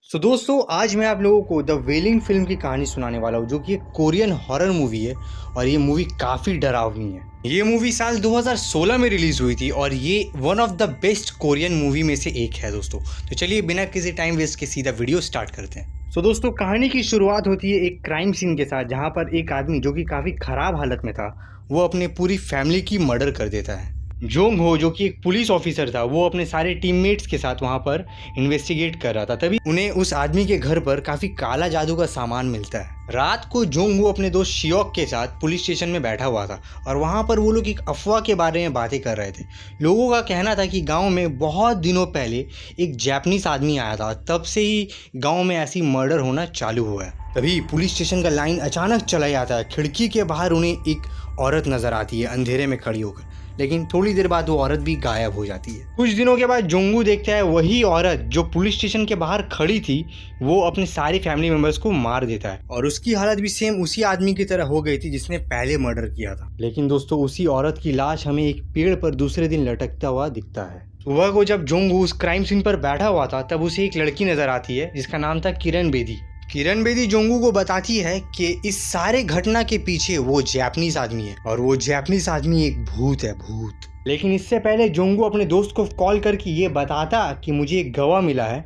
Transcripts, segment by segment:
दोस्तों आज मैं आप लोगों को द वेलिंग फिल्म की कहानी सुनाने वाला हूँ जो कि एक कोरियन हॉरर मूवी है और ये मूवी काफ़ी डरावनी है। ये मूवी साल 2016 में रिलीज हुई थी और ये one of the best Korean movie में से एक है दोस्तों। तो चलिए बिना किसी टाइम वेस्ट के सीधा वीडियो स्टार्ट करते हैं। दोस्तों कहानी की शुरुआत होती है एक क्राइम सीन के साथ जहाँ पर एक आदमी जो कि काफ़ी ख़राब हालत में था वो अपने पूरी फैमिली की मर्डर कर देता है। जोंग हो जो कि एक पुलिस ऑफिसर था वो अपने सारे टीममेट्स के साथ वहां पर इन्वेस्टिगेट कर रहा था, तभी उन्हें उस आदमी के घर पर काफ़ी काला जादू का सामान मिलता है। रात को जोंग हो अपने दोस्त शियोक के साथ पुलिस स्टेशन में बैठा हुआ था और वहां पर वो लोग एक अफवाह के बारे में बातें कर रहे थे। लोगों का कहना था कि गांव में बहुत दिनों पहले एक जापानीज आदमी आया था, तब से ही गांव में ऐसी मर्डर होना चालू हुआ है। तभी पुलिस स्टेशन का लाइन अचानक चला जाता है। खिड़की के बाहर उन्हें एक औरत नजर आती है अंधेरे में खड़ी होकर, लेकिन थोड़ी देर बाद वो औरत भी गायब हो जाती है। कुछ दिनों के बाद जोंगू देखता है वही औरत जो पुलिस स्टेशन के बाहर खड़ी थी वो अपने सारे फैमिली मेंबर्स को मार देता है और उसकी हालत भी सेम उसी आदमी की तरह हो गई थी जिसने पहले मर्डर किया था। लेकिन दोस्तों उसी औरत की लाश हमें एक पेड़ पर दूसरे दिन लटकता हुआ दिखता है। सुबह को जब जोंगू उस क्राइम सीन पर बैठा हुआ था तब उसे एक लड़की नजर आती है जिसका नाम था किरण बेदी। किरण बेदी जोंगू को बताती है कि इस सारे घटना के पीछे वो जापानीज आदमी है और वो जापानीज आदमी एक भूत है, भूत। लेकिन इससे पहले जोंगू अपने दोस्त को कॉल करके ये बताता कि मुझे एक गवाह मिला है,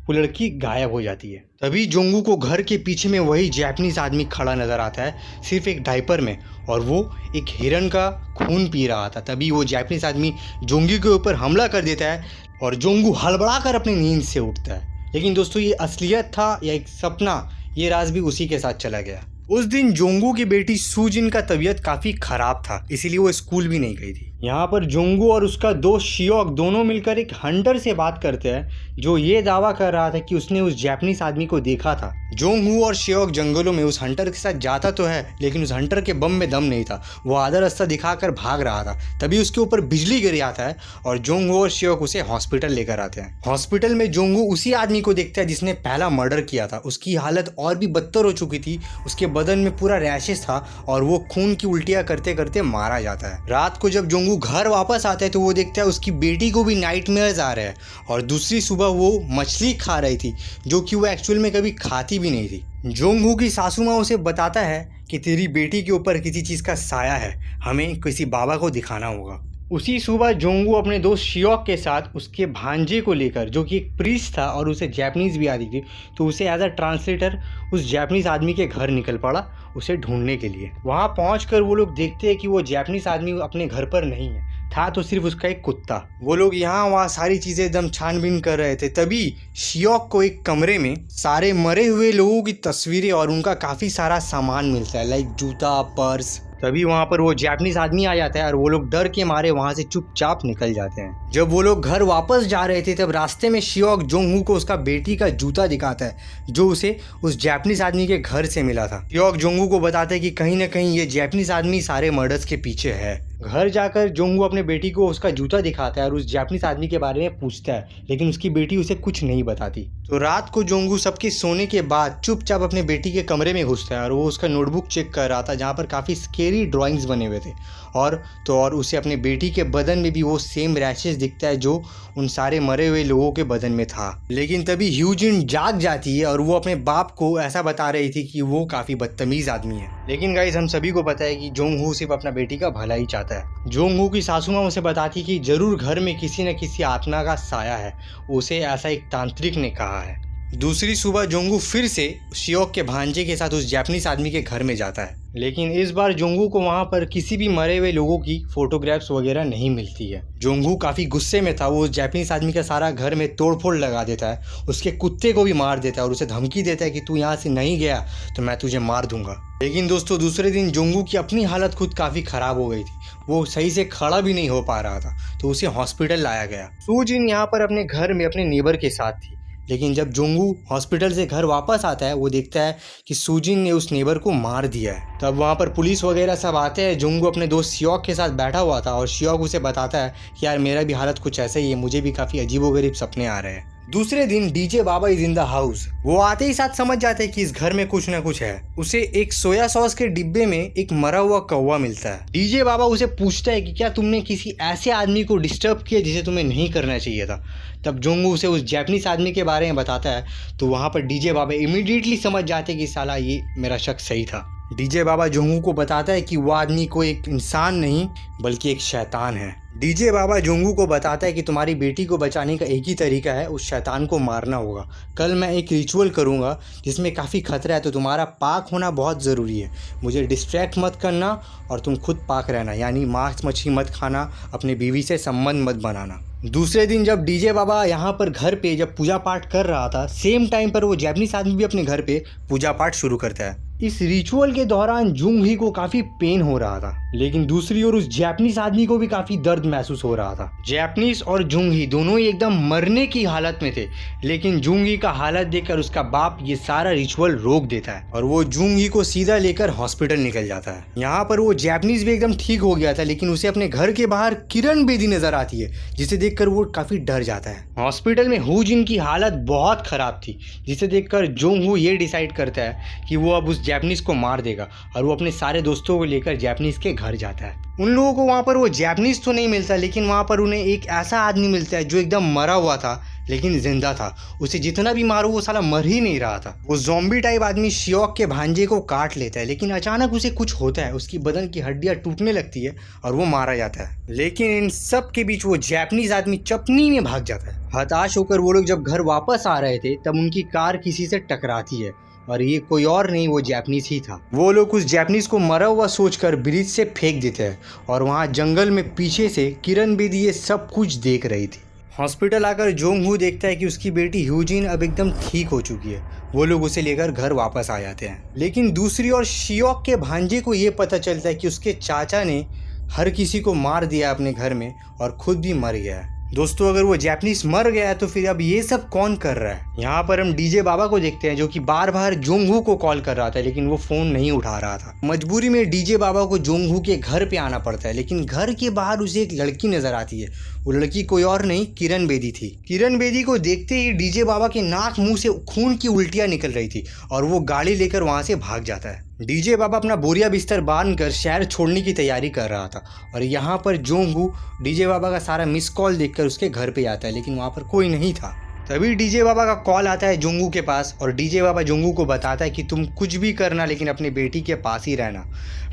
वो लड़की गायब हो जाती है। तभी जोंगू को घर के पीछे में वही जापानीज आदमी खड़ा नजर आता है, सिर्फ एक डायपर में, और वो एक हिरन का खून पी रहा था। तभी वो जापानीज आदमी जोंगू के ऊपर हमला कर देता है और जोंगू हड़बड़ा कर अपनी नींद से उठता है। लेकिन दोस्तों ये असलियत था या एक सपना, ये राज भी उसी के साथ चला गया। उस दिन जोंगू की बेटी सूजिन का तबीयत काफ़ी ख़राब था, इसीलिए वो स्कूल भी नहीं गई थी। यहाँ पर जोंगू और उसका दोस्त शियोक दोनों मिलकर एक हंटर से बात करते हैं जो ये दावा कर रहा था कि उसने उस जापानीज आदमी को देखा था। जोंगू और शियोक जंगलों में उस हंटर के साथ जाता तो है लेकिन उस हंटर के बम में दम नहीं था, वो आधा रास्ता दिखाकर भाग रहा था। तभी उसके ऊपर बिजली गिर आता है और जोंगू और शियोक उसे हॉस्पिटल लेकर आते हैं। हॉस्पिटल में जोंगू उसी आदमी को देखता है जिसने पहला मर्डर किया था। उसकी हालत और भी बदतर हो चुकी थी, उसके बदन में पूरा रैशेस था और वो खून की उल्टियां करते करते मारा जाता है। रात को जब जोंगू घर वापस आता है तो वो देखता है उसकी बेटी को भी नाइटमेयर्स आ रहे हैं और दूसरी सुबह वो मछली खा रही थी जो कि वो एक्चुअल में कभी खाती भी नहीं थी। जोंगू की सासू माँ उसे बताता है कि तेरी बेटी के ऊपर किसी चीज़ का साया है, हमें किसी बाबा को दिखाना होगा। उसी सुबह जोंगू अपने दोस्त शियोक के साथ उसके भांजे को लेकर, जो कि एक प्रीस्ट था और उसे जापानीज भी आती थी, तो उसे एज अ ट्रांसलेटर उस जापानीज आदमी के घर निकल पड़ा उसे ढूंढने के लिए। वहाँ पहुँचकर वो लोग देखते हैं कि वो जापानीज आदमी अपने घर पर नहीं है, था तो सिर्फ उसका एक कुत्ता। वो लोग यहाँ वहाँ सारी चीज़ें एकदम छानबीन कर रहे थे। तभी शियोक को एक कमरे में सारे मरे हुए लोगों की तस्वीरें और उनका काफ़ी सारा सामान मिलता है, लाइक जूता, पर्स। तभी वहाँ पर वो जापानीज आदमी आ जाता है और वो लोग डर के मारे वहाँ से चुपचाप निकल जाते हैं। जब वो लोग घर वापस जा रहे थे तब रास्ते में शियोक जोंगू को उसका बेटी का जूता दिखाता है जो उसे उस जापानीज आदमी के घर से मिला था। शियोक जोंगू को बताता है कि कहीं ना कहीं ये जापानीज आदमी सारे मर्डर्स के पीछे है। घर जाकर जोंगू अपने बेटी को उसका जूता दिखाता है और उस जापानीज आदमी के बारे में पूछता है, लेकिन उसकी बेटी उसे कुछ नहीं बताती। तो रात को जोंगू सबके सोने के बाद चुपचाप अपने बेटी के कमरे में घुसता है और वो उसका नोटबुक चेक कर रहा था जहाँ पर काफ़ी स्केरी ड्राइंग्स बने हुए थे और उसे अपने बेटी के बदन में भी वो सेम रैशेस दिखता है जो उन सारे मरे हुए लोगों के बदन में था। लेकिन तभी ह्यूजिन जाग जाती है और वो अपने बाप को ऐसा बता रही थी कि वो काफ़ी बदतमीज आदमी है। लेकिन गाइस हम सभी को पता है कि जोंगू सिर्फ अपना बेटी का भला ही चाहता है। जोंगू की सासू माँ उसे बताती कि जरूर घर में किसी न किसी आत्मा का साया है, उसे ऐसा एक तांत्रिक ने कहा है। दूसरी सुबह जोंगू फिर से शियोक के भांजे के साथ उस जापानीज आदमी के घर में जाता है, लेकिन इस बार जोंगू को वहाँ पर किसी भी मरे हुए लोगों की फोटोग्राफ्स वगैरह नहीं मिलती है। जोंगू काफ़ी गुस्से में था, वो उस जापानीज आदमी का सारा घर में तोड़फोड़ लगा देता है, उसके कुत्ते को भी मार देता है और उसे धमकी देता है कि तू यहाँ से नहीं गया तो मैं तुझे मार दूंगा। लेकिन दोस्तों दूसरे दिन जोंगू की अपनी हालत खुद काफ़ी ख़राब हो गई थी, वो सही से खड़ा भी नहीं हो पा रहा था, तो उसे हॉस्पिटल लाया गया। सूजिन यहाँ पर अपने घर में अपने नेबर के साथ थी, लेकिन जब जोंगू हॉस्पिटल से घर वापस आता है वो देखता है कि सूजिन ने उस नेबर को मार दिया है। तब वहाँ पर पुलिस वगैरह सब आते हैं। जोंगू अपने दोस्त शियोक के साथ बैठा हुआ था और शियोक उसे बताता है कि यार मेरा भी हालत कुछ ऐसा ही है, मुझे भी काफ़ी अजीबोगरीब सपने आ रहे हैं। दूसरे दिन DJ Baba is in the house. वो आते ही साथ समझ जाते हैं कि इस घर में कुछ ना कुछ है। उसे एक सोया सॉस के डिब्बे में एक मरा हुआ कौवा मिलता है। डीजे बाबा उसे पूछता है कि क्या तुमने किसी ऐसे आदमी को डिस्टर्ब किया जिसे तुम्हें नहीं करना चाहिए था। तब जोंगू उसे उस जापानीज आदमी के बारे में बताता है, तो वहाँ पर डीजे बाबा इमीडिएटली समझ जाते हैं कि साला ये मेरा शक सही था। डीजे बाबा जोंगू को बताता है कि वो आदमी कोई एक इंसान नहीं बल्कि एक शैतान है। डीजे बाबा जोंगू को बताता है कि तुम्हारी बेटी को बचाने का एक ही तरीका है, उस शैतान को मारना होगा। कल मैं एक रिचुअल करूंगा जिसमें काफ़ी खतरा है, तो तुम्हारा पाक होना बहुत ज़रूरी है। मुझे डिस्ट्रैक्ट मत करना और तुम खुद पाक रहना, यानी मांस मछली मत खाना, अपनी बीवी से संबंध मत बनाना। दूसरे दिन जब डीजे बाबा यहाँ पर घर पे जब पूजा पाठ कर रहा था, सेम टाइम पर वो जैपनीज आदमी भी अपने घर पे पूजा पाठ शुरू करता है। इस रिचुअल के दौरान जुंग ही को काफी पेन हो रहा था, लेकिन दूसरी ओर उस जापानीज आदमी को भी काफी दर्द महसूस हो रहा था। जापानीज और जुंग ही दोनों ही एकदम मरने की हालत में थे, लेकिन जुंग ही का हालत देखकर उसका बाप ये सारा रिचुअल रोक देता है और वो जुंग ही को सीधा लेकर हॉस्पिटल निकल जाता है। यहाँ पर वो जापानीज भी एकदम ठीक हो गया था, लेकिन उसे अपने घर के बाहर किरण बेदी नजर आती है, जिसे देखकर वो काफी डर जाता है। हॉस्पिटल में हुजिन की हालत बहुत खराब थी, जिसे देखकर जोंग हू ये डिसाइड करता है कि वो अब उस जापानीज को मार देगा और वो अपने सारे दोस्तों को लेकर जापानीज के घर जाता है। उन लोगों को वहाँ पर वो जापानीज तो नहीं मिलता, लेकिन वहाँ पर उन्हें एक ऐसा आदमी मिलता है जो एकदम मरा हुआ था लेकिन जिंदा था। उसे जितना भी मारो वो साला मर ही नहीं रहा था। वो ज़ॉम्बी टाइप आदमी शियोक के भांजे को काट लेता है, लेकिन अचानक उसे कुछ होता है, उसकी बदन की हड्डियाँ टूटने लगती है और वो मारा जाता है। लेकिन इन सब के बीच वो जापानीज आदमी चपनी में भाग जाता है। हताश होकर वो लोग जब घर वापस आ रहे थे तब उनकी कार किसी से टकराती है और ये कोई और नहीं, वो जापानीज ही था। वो लोग उस जापानीज को मरा हुआ सोचकर ब्रिज से फेंक देते हैं और वहाँ जंगल में पीछे से किरण बेदी ये सब कुछ देख रही थी। हॉस्पिटल आकर जोंग हू देखता है कि उसकी बेटी ह्यूजिन अब एकदम ठीक हो चुकी है। वो लोग उसे लेकर घर वापस आ जाते हैं, लेकिन दूसरी ओर शियोक के भांजे को ये पता चलता है कि उसके चाचा ने हर किसी को मार दिया अपने घर में और खुद भी मर गया है। दोस्तों, अगर वो जापानीज मर गया है तो फिर अब ये सब कौन कर रहा है? यहाँ पर हम डीजे बाबा को देखते हैं जो कि बार बार जोंग हू को कॉल कर रहा था, लेकिन वो फोन नहीं उठा रहा था। मजबूरी में डीजे बाबा को जोंग हू के घर पे आना पड़ता है, लेकिन घर के बाहर उसे एक लड़की नजर आती है। वो लड़की कोई और नहीं, किरण बेदी थी। किरण बेदी को देखते ही डीजे बाबा के नाक मुंह से खून की उल्टियां निकल रही थी और वो गाड़ी लेकर वहां से भाग जाता है। डीजे बाबा अपना बोरिया बिस्तर बांधकर शहर छोड़ने की तैयारी कर रहा था और यहाँ पर जोंग हू डीजे बाबा का सारा मिस कॉल देखकर उसके घर पे आता है, लेकिन वहाँ पर कोई नहीं था। तभी डीजे बाबा का कॉल आता है जोंगू के पास और डीजे बाबा जोंगू को बताता है कि तुम कुछ भी करना, लेकिन अपने बेटी के पास ही रहना।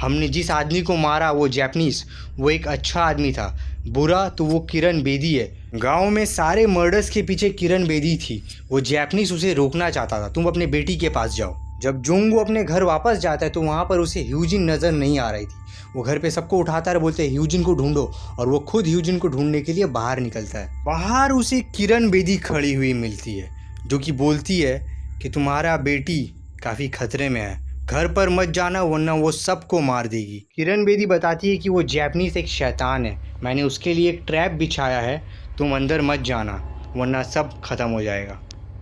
हमने जिस आदमी को मारा वो जापानीज, वो एक अच्छा आदमी था, बुरा तो वो किरण बेदी है। गांव में सारे मर्डर्स के पीछे किरण बेदी थी। वो जापानीज उसे रोकना चाहता था। तुम अपने बेटी के पास जाओ। जब जोंगू अपने घर वापस जाता है तो वहाँ पर उसे ह्यूजिन नज़र नहीं आ रही थी। वो घर पे सबको उठाता है, बोलते हैं ह्यूजिन को ढूंढो, और वो खुद ह्यूजिन को ढूंढने के लिए बाहर निकलता है। बाहर उसे किरण बेदी खड़ी हुई मिलती है जो कि बोलती है कि तुम्हारा बेटी काफ़ी खतरे में है, घर पर मत जाना वरना वो सबको मार देगी। किरण बेदी बताती है कि वो जापानीज एक शैतान है, मैंने उसके लिए एक ट्रैप बिछाया है, तुम अंदर मत जाना वरना सब खत्म हो जाएगा।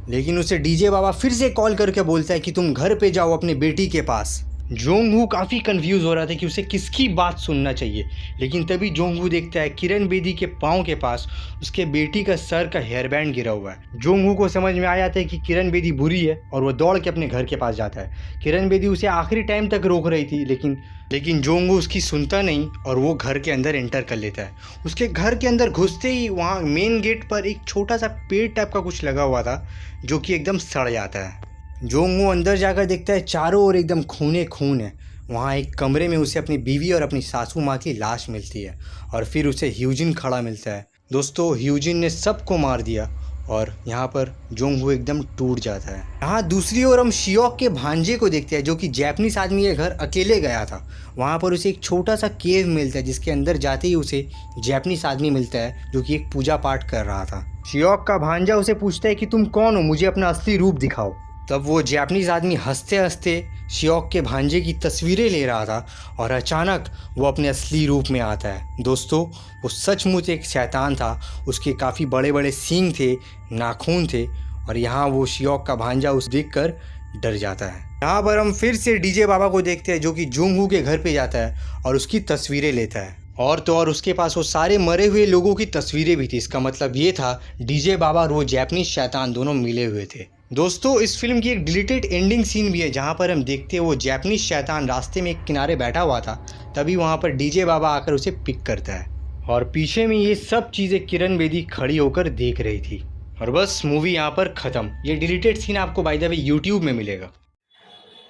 लेकिन उसे डीजे बाबा फिर से कॉल करके बोलता है कि तुम घर पे जाओ अपने बेटी के पास। जोंग हू काफ़ी कंफ्यूज हो रहा था कि उसे किसकी बात सुनना चाहिए, लेकिन तभी जोंग हू देखता है किरण बेदी के पाँव के पास उसके बेटी का सर का हेयर बैंड गिरा हुआ है। जोंग हू को समझ में आ जाता है कि किरण बेदी बुरी है और वो दौड़ के अपने घर के पास जाता है। किरण बेदी उसे आखिरी टाइम तक रोक रही थी, लेकिन जोंग हू उसकी सुनता नहीं और वो घर के अंदर एंटर कर लेता है। उसके घर के अंदर घुसते ही वहाँ मेन गेट पर एक छोटा सा पेड़ टाइप का कुछ लगा हुआ था जो कि एकदम सड़ जाता है। जोंग हू अंदर जाकर देखता है चारों ओर एकदम खूने खून है। वहाँ एक कमरे में उसे अपनी बीवी और अपनी सासू माँ की लाश मिलती है और फिर उसे ह्यूजिन खड़ा मिलता है। दोस्तों, ह्यूजिन ने सबको मार दिया और यहाँ पर जोंग हू एकदम टूट जाता है। यहाँ दूसरी ओर हम शियोक के भांजे को देखते हैं जो कि जापानीज आदमी के घर अकेले गया था। वहाँ पर उसे एक छोटा सा केव मिलता है जिसके अंदर जाते ही उसे जापानीज आदमी मिलता है जो कि एक पूजा पाठ कर रहा था। शियोक का भांजा उसे पूछता है कि तुम कौन हो, मुझे अपना असली रूप दिखाओ। तब वो जापानीज आदमी हंसते हंसते शियोक के भांजे की तस्वीरें ले रहा था और अचानक वो अपने असली रूप में आता है। दोस्तों, वो सचमुच एक शैतान था। उसके काफ़ी बड़े बड़े सींग थे, नाखून थे और यहाँ वो शियोक का भांजा उस देखकर डर जाता है। यहाँ पर हम फिर से डीजे बाबा को देखते हैं जो कि जोंग हू के घर पे जाता है और उसकी तस्वीरें लेता है और तो और उसके पास वो सारे मरे हुए लोगों की तस्वीरें भी थी। इसका मतलब ये था डीजे बाबा और वो जैपनीज शैतान दोनों मिले हुए थे। दोस्तों इस फिल्म की एक डिलीटेड एंडिंग सीन भी है जहाँ पर हम देखते हैं वो जैपनीज शैतान रास्ते में एक किनारे बैठा हुआ था, तभी वहाँ पर डीजे बाबा आकर उसे पिक करता है और पीछे में ये सब चीज़ें किरण बेदी खड़ी होकर देख रही थी। और बस मूवी यहाँ पर ख़त्म। ये डिलीटेड सीन आपको बाय द वे यूट्यूब में मिलेगा।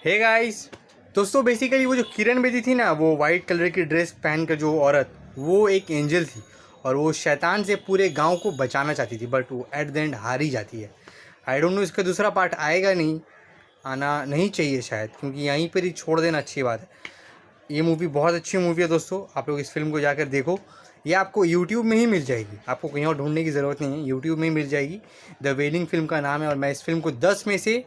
हे गाइस, दोस्तों बेसिकली वो जो किरण बेदी थी ना, वो वाइट कलर की ड्रेस पहन कर जो औरत, वो एक एंजल थी और वो शैतान से पूरे गांव को बचाना चाहती थी, बट वो एट द एंड हार ही जाती है। आई डोंट नो इसका दूसरा पार्ट आएगा नहीं, आना नहीं चाहिए शायद, क्योंकि यहीं पर ही छोड़ देना अच्छी बात है। ये मूवी बहुत अच्छी मूवी है दोस्तों, आप लोग इस फिल्म को जाकर देखो। ये आपको यूट्यूब में ही मिल जाएगी, आपको कहीं और ढूंढने की ज़रूरत नहीं है, यूट्यूब में ही मिल जाएगी। द वेलिंग फिल्म का नाम है और मैं इस फिल्म को 10 में से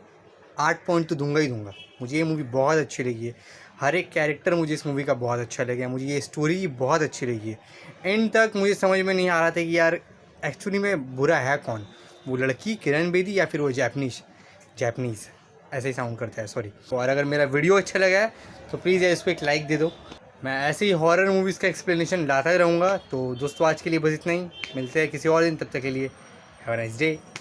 8 पॉइंट तो दूंगा ही दूंगा। मुझे ये मूवी बहुत अच्छी लगी है, हर एक कैरेक्टर मुझे इस मूवी का बहुत अच्छा लगा, मुझे ये स्टोरी बहुत अच्छी लगी है। एंड तक मुझे समझ में नहीं आ रहा था कि यार एक्चुअली में बुरा है कौन, वो लड़की किरण बेदी या फिर वो जैपनीज़ ऐसे ही साउंड करता है, सॉरी। और अगर मेरा वीडियो अच्छा लगा है तो प्लीज़ यार इस पर एक लाइक दे दो। मैं ऐसे ही हॉरर मूवीज़ का एक्सप्लेनेशन लाता ही रहूँगा। तो दोस्तों आज के लिए बस इतना ही, मिलते हैं किसी और दिन, तब तक के लिए हैव अ नाइस डे।